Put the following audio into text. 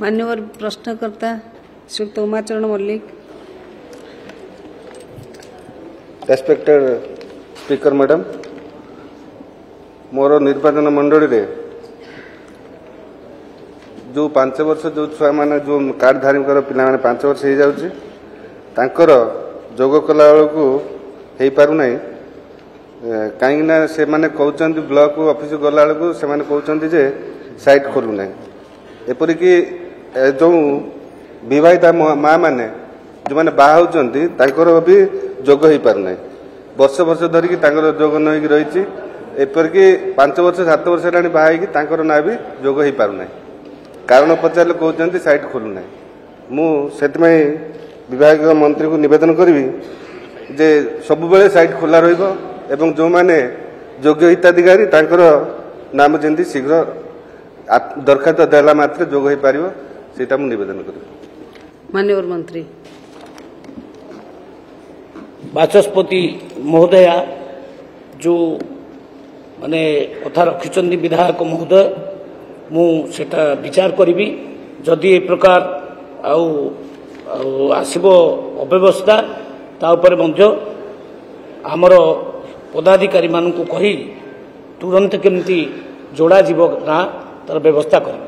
मान्यवर प्रश्नकर्ता Shriyukta Umacharan Mallick. Respected speaker madam, मोर निर्वाचन मंडली रे जो 5 वर्ष जो छुआ माने जो कार्डधारी पिला माने 5 वर्ष हो जाउची तांकर जोग कला को हो पारु नहीं कहीं ना से माने कहउचंती ब्लॉक ऑफिस गला को से माने कहउचंती जे साइट खोलु नहीं एपरिकी जो विवाहिता माँ मैंने जो मैंने बाहा होचंती तांकर भी जोग हो पार नहीं वर्ष वर्ष धरिकी तांकर जोग न होई रही एपरिकी 5 वर्ष 7 वर्ष हेलानी बाहा होई तांकर ना भी जोग हो पार नहीं कारण पचारे कहउचंती साइट खोलु नहीं मु सेतमै विभाग मंत्री को निवेदन करी जे सब बेले साइट खोला रहिबो एवं जो माने योग्य हिताधिकारी तांकर नाम जेंती शीघ्र दरखास्त देला मात्र जोग हो पारिबो सेटा मु निवेदन करी। माननीय मंत्री बाचस्पति महोदया जो माने कथा रखिचंदी विधायक महोदय मु सेटा विचार करी जदि ए प्रकार आसिबो अव्यवस्था ता ऊपर मध्य आमर पदाधिकारी मानू कही तुरंत केमती जोड़ा जीव ना तार व्यवस्था कर।